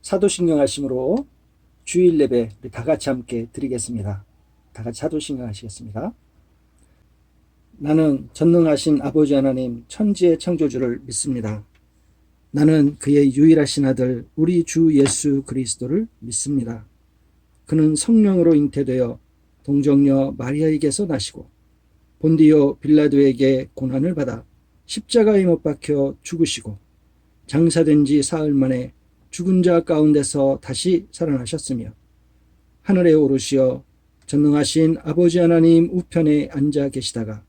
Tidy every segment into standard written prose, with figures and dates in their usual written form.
사도신경 하심으로 주일 예배 우리 다 같이 함께 드리겠습니다. 다 같이 사도신경 하시겠습니다. 나는 전능하신 아버지 하나님 천지의 창조주를 믿습니다. 나는 그의 유일하신 아들 우리 주 예수 그리스도를 믿습니다. 그는 성령으로 잉태되어 동정녀 마리아에게서 나시고 본디오 빌라도에게 고난을 받아 십자가에 못 박혀 죽으시고 장사된 지 사흘 만에 죽은 자 가운데서 다시 살아나셨으며 하늘에 오르시어 전능하신 아버지 하나님 우편에 앉아 계시다가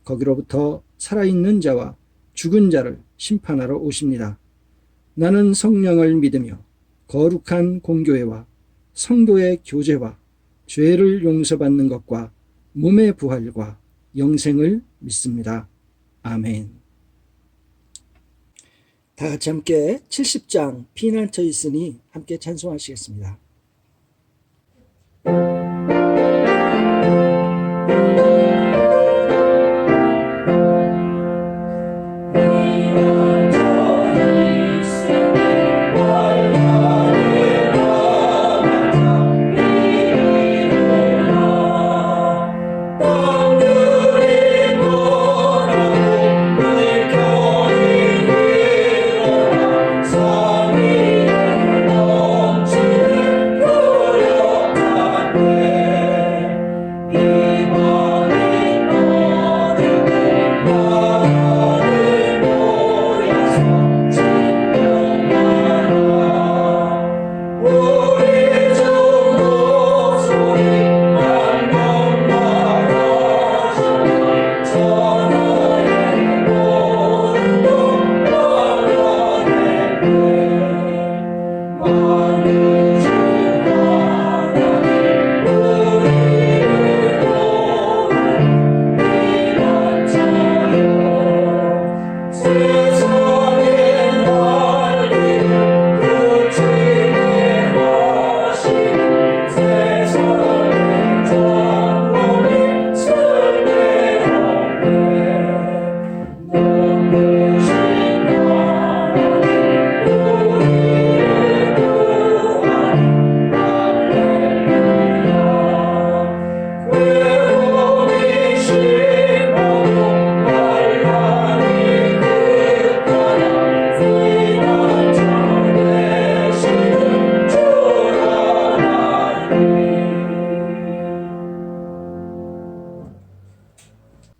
거기로부터 살아있는 자와 죽은 자를 심판하러 오십니다. 나는 성령을 믿으며 거룩한 공교회와 성도의 교제와 죄를 용서받는 것과 몸의 부활과 영생을 믿습니다. 아멘. 다 같이 함께 70장 피난처 있으니 함께 찬송하시겠습니다.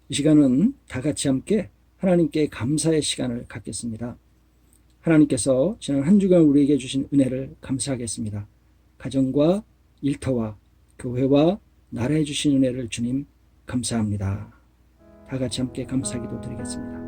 이 시간은 다 같이 함께 하나님께 감사의 시간을 갖겠습니다. 하나님께서 지난 한 주간 우리에게 주신 은혜를 감사하겠습니다. 가정과 일터와 교회와 나라에 주신 은혜를 주님 감사합니다. 다 같이 함께 감사기도 드리겠습니다.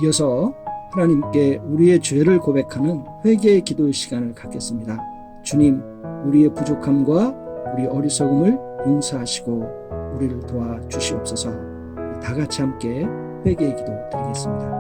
이어서 하나님께 우리의 죄를 고백하는 회개의 기도의 시간을 갖겠습니다. 주님, 우리의 부족함과 우리 어리석음을 용서하시고 우리를 도와주시옵소서. 다 같이 함께 회개의 기도 드리겠습니다.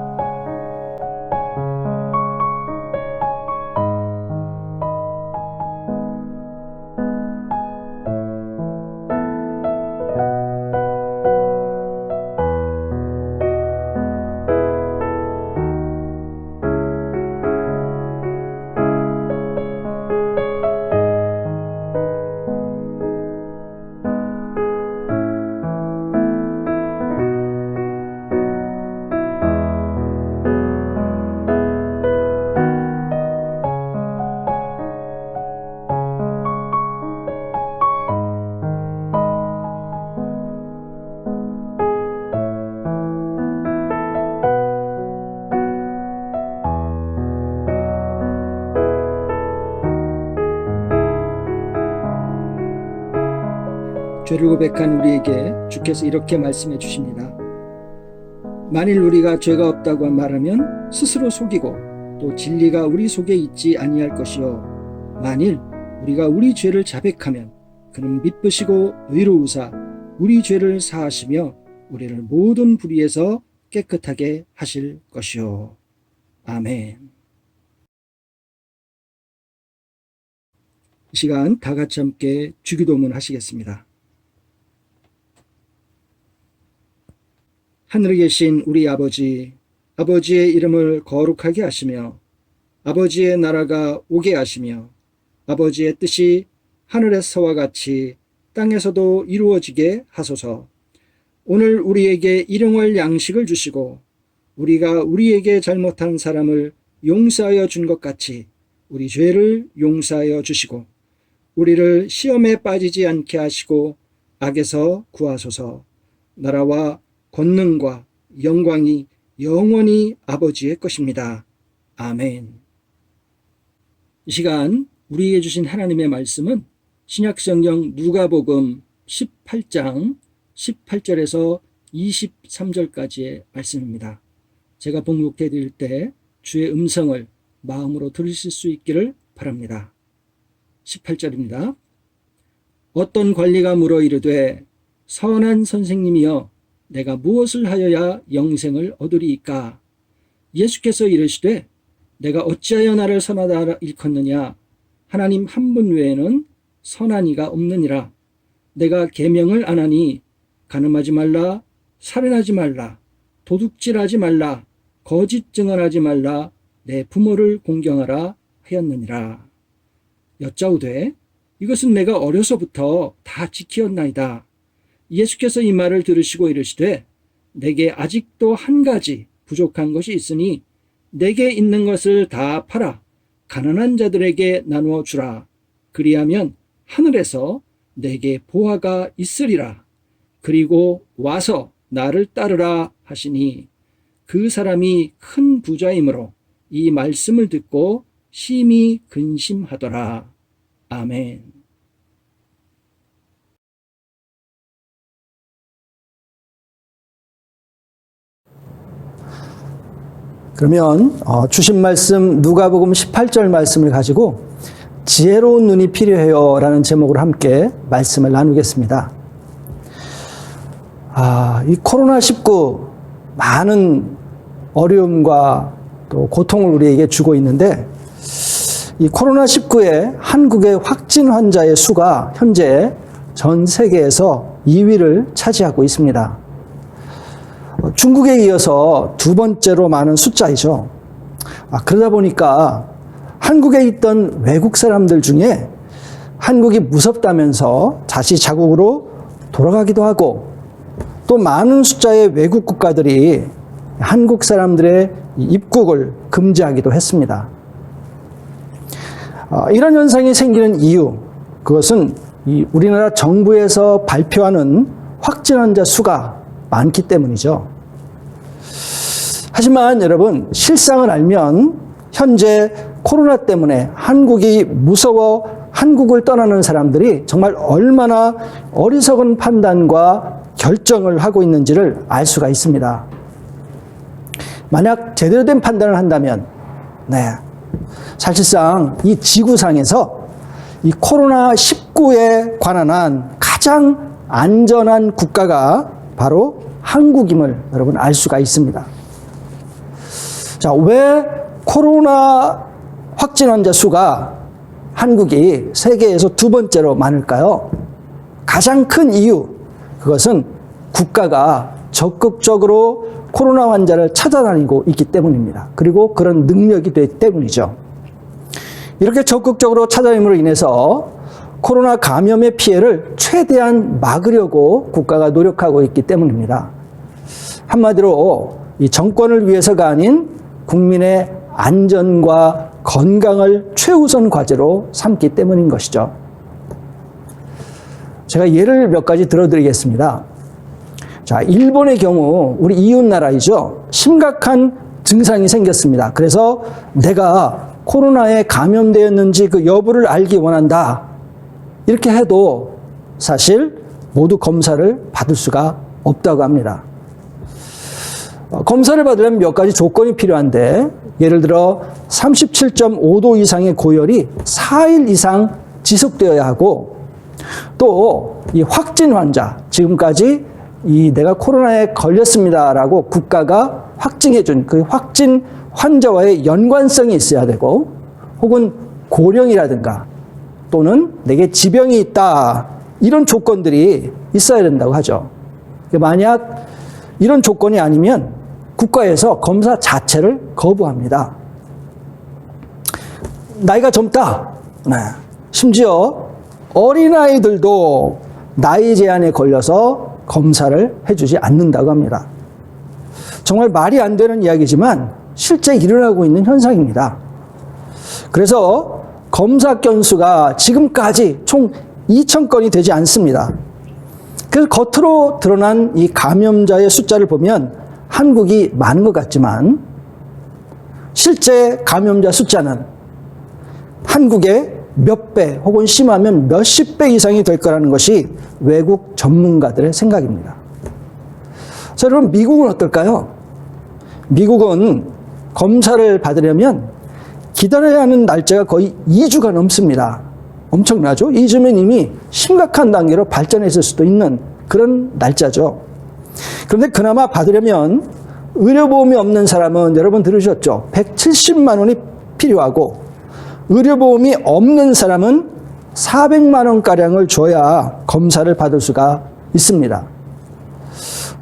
죄를 고백한 우리에게 주께서 이렇게 말씀해 주십니다. 만일 우리가 죄가 없다고 말하면 스스로 속이고 또 진리가 우리 속에 있지 아니할 것이요 만일 우리가 우리 죄를 자백하면 그는 미쁘시고 의로우사 우리 죄를 사하시며 우리를 모든 불의에서 깨끗하게 하실 것이요. 아멘. 이 시간 다 같이 함께 주기도문 하시겠습니다. 하늘에 계신 우리 아버지, 아버지의 이름을 거룩하게 하시며 아버지의 나라가 오게 하시며 아버지의 뜻이 하늘에서와 같이 땅에서도 이루어지게 하소서. 오늘 우리에게 일용할 양식을 주시고 우리가 우리에게 잘못한 사람을 용서하여 준 것 같이 우리 죄를 용서하여 주시고 우리를 시험에 빠지지 않게 하시고 악에서 구하소서. 나라와 권능과 영광이 영원히 아버지의 것입니다. 아멘. 이 시간 우리에게 주신 하나님의 말씀은 신약성경 누가복음 18장 18절에서 23절까지의 말씀입니다. 제가 봉독해 드릴 때 주의 음성을 마음으로 들으실 수 있기를 바랍니다. 18절입니다. 어떤 관리가 물어 이르되 선한 선생님이여 내가 무엇을 하여야 영생을 얻으리이까? 예수께서 이르시되 내가 어찌하여 나를 선하다 일컫느냐? 하나님 한 분 외에는 선한 이가 없느니라. 내가 계명을 안 하니 간음하지 말라, 살인하지 말라, 도둑질하지 말라, 거짓 증언하지 말라, 내 부모를 공경하라 하였느니라. 여짜오되 이것은 내가 어려서부터 다 지키었나이다. 예수께서 이 말을 들으시고 이르시되 내게 아직도 한 가지 부족한 것이 있으니 내게 있는 것을 다 팔아 가난한 자들에게 나누어 주라. 그리하면 하늘에서 내게 보화가 있으리라. 그리고 와서 나를 따르라 하시니 그 사람이 큰 부자이므로 이 말씀을 듣고 심히 근심하더라. 아멘. 그러면 주신 말씀 누가복음 18절 말씀을 가지고 지혜로운 눈이 필요해요 라는 제목으로 함께 말씀을 나누겠습니다. 이 코로나19 많은 어려움과 또 고통을 우리에게 주고 있는데 이 코로나19의 한국의 확진 환자의 수가 현재 전 세계에서 2위를 차지하고 있습니다. 중국에 이어서 두 번째로 많은 숫자이죠. 그러다 보니까 한국에 있던 외국 사람들 중에 한국이 무섭다면서 다시 자국으로 돌아가기도 하고 또 많은 숫자의 외국 국가들이 한국 사람들의 입국을 금지하기도 했습니다. 이런 현상이 생기는 이유, 그것은 우리나라 정부에서 발표하는 확진 환자 수가 많기 때문이죠. 하지만 여러분, 실상을 알면 현재 코로나 때문에 한국이 무서워 한국을 떠나는 사람들이 정말 얼마나 어리석은 판단과 결정을 하고 있는지를 알 수가 있습니다. 만약 제대로 된 판단을 한다면, 사실상 이 지구상에서 이 코로나19에 관한 한 가장 안전한 국가가 바로 한국임을 여러분 알 수가 있습니다. 자, 왜 코로나 확진 환자 수가 한국이 세계에서 두 번째로 많을까요? 가장 큰 이유, 그것은 국가가 적극적으로 코로나 환자를 찾아다니고 있기 때문입니다. 그리고 그런 능력이 되기 때문이죠. 이렇게 적극적으로 찾아다님으로 인해서 코로나 감염의 피해를 최대한 막으려고 국가가 노력하고 있기 때문입니다. 한마디로 이 정권을 위해서가 아닌 국민의 안전과 건강을 최우선 과제로 삼기 때문인 것이죠. 제가 예를 몇 가지 들어드리겠습니다. 자, 일본의 경우 우리 이웃 나라이죠. 심각한 증상이 생겼습니다. 그래서 내가 코로나에 감염되었는지 그 여부를 알기 원한다. 이렇게 해도 사실 모두 검사를 받을 수가 없다고 합니다. 검사를 받으려면 몇 가지 조건이 필요한데, 예를 들어 37.5도 이상의 고열이 4일 이상 지속되어야 하고, 또 이 확진 환자, 지금까지 내가 코로나에 걸렸습니다라고 국가가 확증해준 그 확진 환자와의 연관성이 있어야 되고, 혹은 고령이라든가 또는 내게 지병이 있다, 이런 조건들이 있어야 된다고 하죠. 만약 이런 조건이 아니면 국가에서 검사 자체를 거부합니다. 나이가 젊다. 네. 심지어 어린아이들도 나이 제한에 걸려서 검사를 해주지 않는다고 합니다. 정말 말이 안 되는 이야기지만 실제 일어나고 있는 현상입니다. 그래서 검사 건수가 지금까지 총 2,000건이 되지 않습니다. 그래서 겉으로 드러난 이 감염자의 숫자를 보면 한국이 많은 것 같지만, 실제 감염자 숫자는 한국의 몇 배 혹은 심하면 몇십 배 이상이 될 거라는 것이 외국 전문가들의 생각입니다. 자, 여러분, 미국은 어떨까요? 미국은 검사를 받으려면 기다려야 하는 날짜가 거의 2주가 넘습니다. 엄청나죠? 2주면 이미 심각한 단계로 발전했을 수도 있는 그런 날짜죠. 그런데 그나마 받으려면 의료보험이 없는 사람은, 여러분 들으셨죠? 170만 원이 필요하고, 의료보험이 없는 사람은 400만 원가량을 줘야 검사를 받을 수가 있습니다.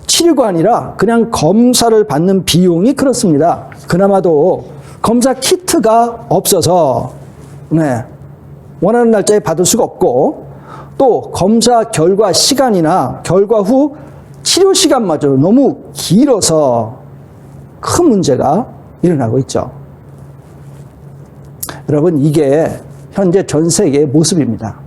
치료가 아니라 그냥 검사를 받는 비용이 그렇습니다. 그나마도 검사 키트가 없어서 원하는 날짜에 받을 수가 없고, 또 검사 결과 시간이나 결과 후 치료 시간마저 너무 길어서 큰 문제가 일어나고 있죠. 여러분, 이게 현재 전 세계의 모습입니다.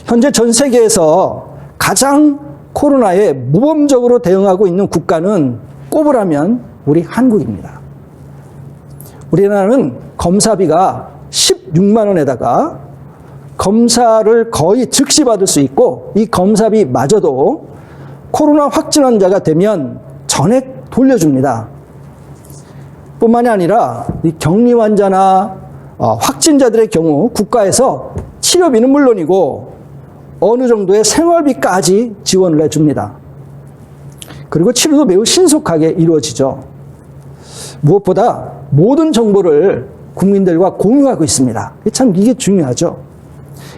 현재 전 세계에서 가장 코로나에 모범적으로 대응하고 있는 국가는 꼽으라면 우리 한국입니다. 우리나라는 검사비가 16만 원에다가 검사를 거의 즉시 받을 수 있고, 이 검사비마저도 코로나 확진 환자가 되면 전액 돌려줍니다. 뿐만이 아니라 이 격리 환자나 확진자들의 경우 국가에서 치료비는 물론이고 어느 정도의 생활비까지 지원을 해줍니다. 그리고 치료도 매우 신속하게 이루어지죠. 무엇보다 모든 정보를 국민들과 공유하고 있습니다. 참 이게 중요하죠.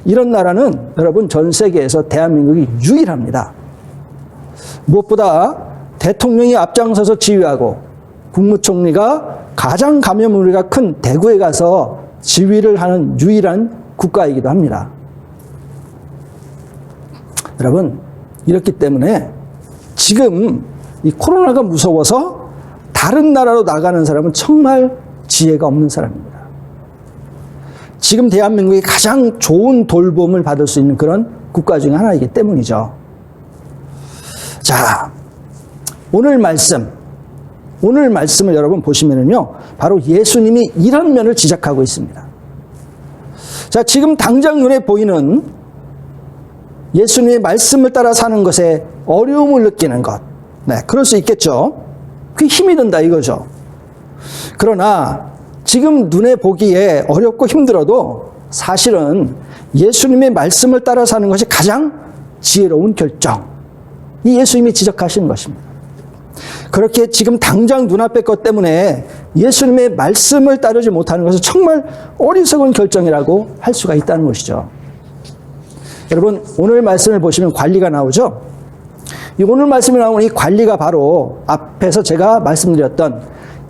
이런 나라는 여러분 전 세계에서 대한민국이 유일합니다. 무엇보다 대통령이 앞장서서 지휘하고 국무총리가 가장 감염우려가 큰 대구에 가서 지휘를 하는 유일한 국가이기도 합니다. 여러분, 이렇기 때문에 지금 이 코로나가 무서워서 다른 나라로 나가는 사람은 정말 지혜가 없는 사람입니다. 지금 대한민국이 가장 좋은 돌봄을 받을 수 있는 그런 국가 중에 하나이기 때문이죠. 자, 오늘 말씀을 여러분 보시면은요, 바로 예수님이 이런 면을 지적하고 있습니다. 자, 지금 당장 눈에 보이는 예수님의 말씀을 따라 사는 것에 어려움을 느끼는 것. 네, 그럴 수 있겠죠. 그게 힘이 든다 이거죠. 그러나 지금 눈에 보기에 어렵고 힘들어도 사실은 예수님의 말씀을 따라 사는 것이 가장 지혜로운 결정. 이 예수님이 지적하시는 것입니다. 그렇게 지금 당장 눈앞의 것 때문에 예수님의 말씀을 따르지 못하는 것은 정말 어리석은 결정이라고 할 수가 있다는 것이죠. 여러분, 오늘 말씀을 보시면 관리가 나오죠? 이 오늘 말씀에 나오는 이 관리가 바로 앞에서 제가 말씀드렸던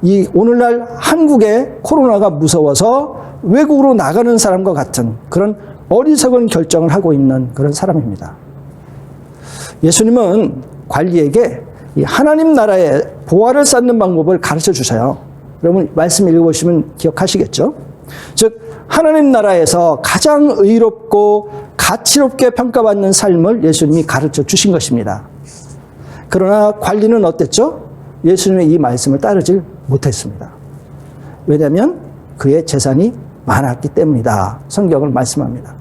이 오늘날 한국의 코로나가 무서워서 외국으로 나가는 사람과 같은 그런 어리석은 결정을 하고 있는 그런 사람입니다. 예수님은 관리에게 이 하나님 나라의 보화를 쌓는 방법을 가르쳐 주세요. 여러분 말씀 읽어보시면 기억하시겠죠? 즉 하나님 나라에서 가장 의롭고 가치롭게 평가받는 삶을 예수님이 가르쳐 주신 것입니다. 그러나 관리는 어땠죠? 예수님의 이 말씀을 따르지 못했습니다. 왜냐하면 그의 재산이 많았기 때문이다. 성경을 말씀합니다.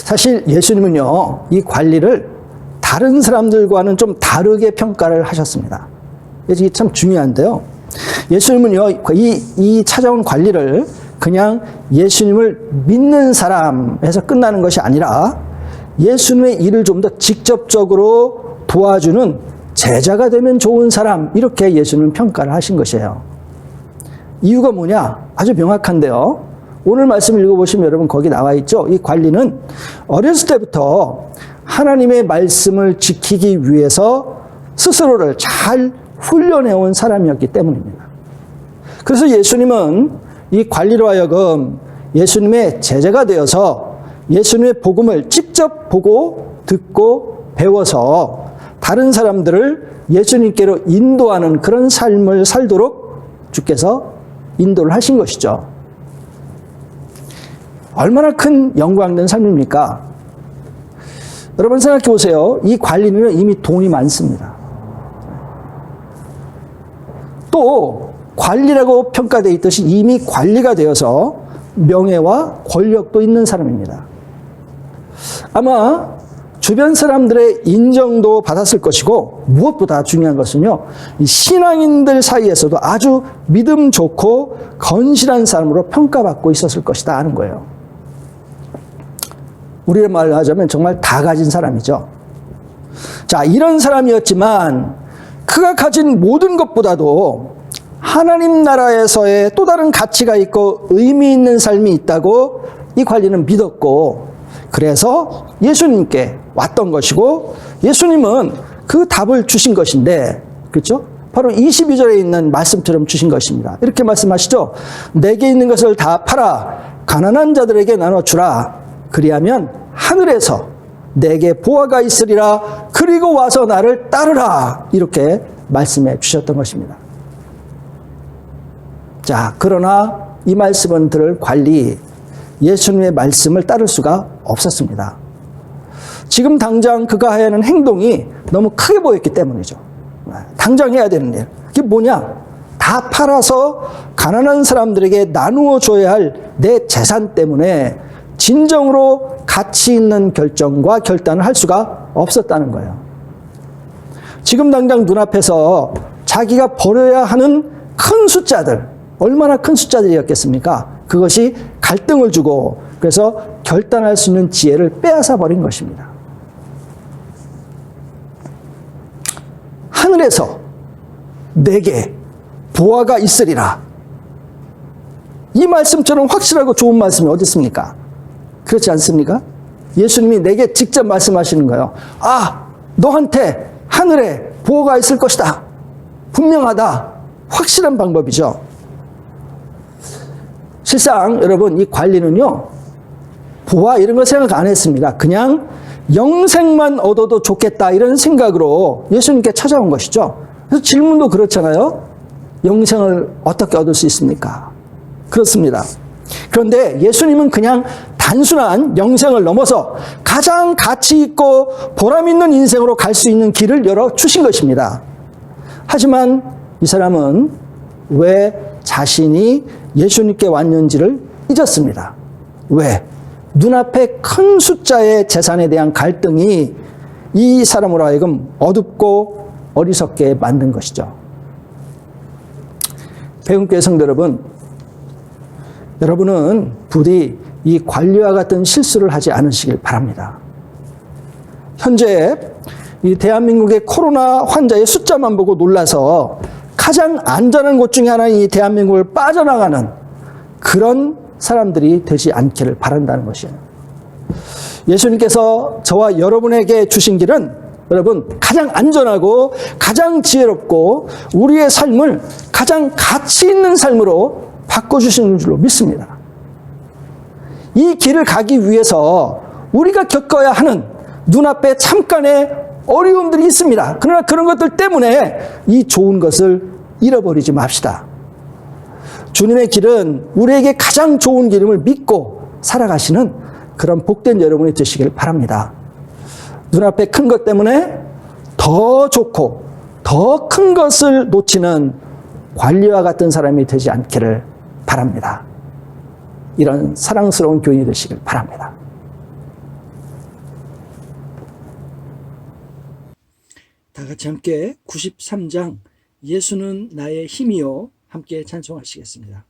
사실 예수님은요, 이 관리를 다른 사람들과는 좀 다르게 평가를 하셨습니다. 이게 참 중요한데요. 예수님은요, 이 찾아온 관리를 그냥 예수님을 믿는 사람에서 끝나는 것이 아니라 예수님의 일을 좀 더 직접적으로 도와주는 제자가 되면 좋은 사람, 이렇게 예수님은 평가를 하신 것이에요. 이유가 뭐냐? 아주 명확한데요. 오늘 말씀 읽어보시면 여러분 거기 나와 있죠. 이 관리는 어렸을 때부터 하나님의 말씀을 지키기 위해서 스스로를 잘 훈련해온 사람이었기 때문입니다. 그래서 예수님은 이 관리로 하여금 예수님의 제자가 되어서 예수님의 복음을 직접 보고 듣고 배워서 다른 사람들을 예수님께로 인도하는 그런 삶을 살도록 주께서 인도를 하신 것이죠. 얼마나 큰 영광된 삶입니까? 여러분 생각해 보세요. 이 관리는 이미 돈이 많습니다. 또 관리라고 평가되어 있듯이 이미 관리가 되어서 명예와 권력도 있는 사람입니다. 아마 주변 사람들의 인정도 받았을 것이고, 무엇보다 중요한 것은요, 이 신앙인들 사이에서도 아주 믿음 좋고 건실한 사람으로 평가받고 있었을 것이다 하는 거예요. 우리의 말로 하자면 정말 다 가진 사람이죠. 자, 이런 사람이었지만 그가 가진 모든 것보다도 하나님 나라에서의 또 다른 가치가 있고 의미 있는 삶이 있다고 이 관리는 믿었고, 그래서 예수님께 왔던 것이고, 예수님은 그 답을 주신 것인데, 그렇죠? 바로 22절에 있는 말씀처럼 주신 것입니다. 이렇게 말씀하시죠. 내게 있는 것을 다 팔아 가난한 자들에게 나눠주라. 그리하면 하늘에서 내게 보화가 있으리라. 그리고 와서 나를 따르라. 이렇게 말씀해 주셨던 것입니다. 자, 그러나 이 말씀은 들을 관리, 예수님의 말씀을 따를 수가 없었습니다. 지금 당장 그가 해야 하는 행동이 너무 크게 보였기 때문이죠. 당장 해야 되는 일. 그게 뭐냐? 다 팔아서 가난한 사람들에게 나누어 줘야 할 내 재산 때문에 진정으로 가치 있는 결정과 결단을 할 수가 없었다는 거예요. 지금 당장 눈앞에서 자기가 버려야 하는 큰 숫자들, 얼마나 큰 숫자들이었겠습니까? 그것이 갈등을 주고, 그래서 결단할 수 있는 지혜를 빼앗아 버린 것입니다. 하늘에서 내게 보화가 있으리라. 이 말씀처럼 확실하고 좋은 말씀이 어디 있습니까? 그렇지 않습니까? 예수님이 내게 직접 말씀하시는 거예요. 아, 너한테 하늘에 보화가 있을 것이다. 분명하다. 확실한 방법이죠. 실상 여러분, 이 관리는요, 보화 이런 거 생각 안 했습니다. 그냥 영생만 얻어도 좋겠다 이런 생각으로 예수님께 찾아온 것이죠. 그래서 질문도 그렇잖아요. 영생을 어떻게 얻을 수 있습니까? 그렇습니다. 그런데 예수님은 그냥 단순한 영생을 넘어서 가장 가치 있고 보람 있는 인생으로 갈 수 있는 길을 열어주신 것입니다. 하지만 이 사람은 왜 자신이 예수님께 왔는지를 잊었습니다. 왜? 눈앞에 큰 숫자의 재산에 대한 갈등이 이 사람으로 하여금 어둡고 어리석게 만든 것이죠. 배움교회 성도 여러분, 여러분은 부디 이 관리와 같은 실수를 하지 않으시길 바랍니다. 현재 이 대한민국의 코로나 환자의 숫자만 보고 놀라서 가장 안전한 곳 중에 하나인 이 대한민국을 빠져나가는 그런 사람들이 되지 않기를 바란다는 것이에요. 예수님께서 저와 여러분에게 주신 길은 여러분 가장 안전하고 가장 지혜롭고 우리의 삶을 가장 가치 있는 삶으로 바꿔주시는 줄로 믿습니다. 이 길을 가기 위해서 우리가 겪어야 하는 눈앞에 잠깐의 어려움들이 있습니다. 그러나 그런 것들 때문에 이 좋은 것을 잃어버리지 맙시다. 주님의 길은 우리에게 가장 좋은 길임을 믿고 살아가시는 그런 복된 여러분이 되시길 바랍니다. 눈앞에 큰 것 때문에 더 좋고 더 큰 것을 놓치는 관리와 같은 사람이 되지 않기를 바랍니다. 이런 사랑스러운 교인이 되시길 바랍니다. 다 같이 함께 93장 예수는 나의 힘이요 함께 찬송하시겠습니다.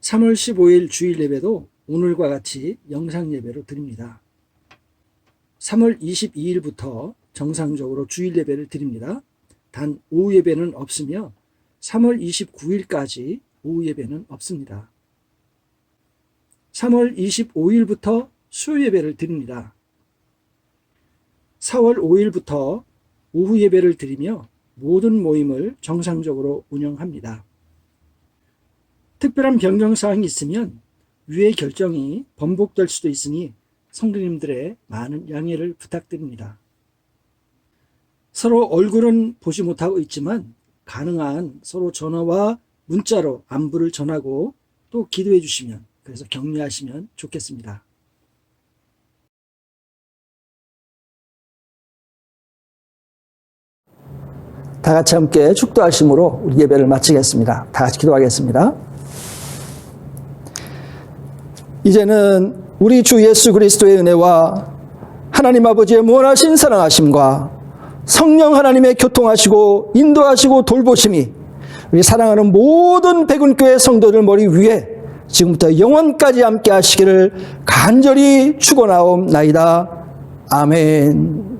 (3월 15일) 주일 예배도 오늘과 같이 영상 예배로 드립니다. 3월 22일부터 정상적으로 주일 예배를 드립니다. 단 오후 예배는 없으며 3월 29일까지 오후 예배는 없습니다. 3월 25일부터 수요 예배를 드립니다. 4월 5일부터 오후 예배를 드리며 모든 모임을 정상적으로 운영합니다. 특별한 변경사항이 있으면 위의 결정이 번복될 수도 있으니 성도님들의 많은 양해를 부탁드립니다. 서로 얼굴은 보지 못하고 있지만 가능한 서로 전화와 문자로 안부를 전하고 또 기도해 주시면, 그래서 격려하시면 좋겠습니다. 다 같이 함께 축도하심으로 우리 예배를 마치겠습니다. 다 같이 기도하겠습니다. 이제는 우리 주 예수 그리스도의 은혜와 하나님 아버지의 무한하신 사랑하심과 성령 하나님의 교통하시고 인도하시고 돌보심이 우리 사랑하는 모든 백운교회 성도들 머리 위에 지금부터 영원까지 함께 하시기를 간절히 축원하옵나이다. 아멘.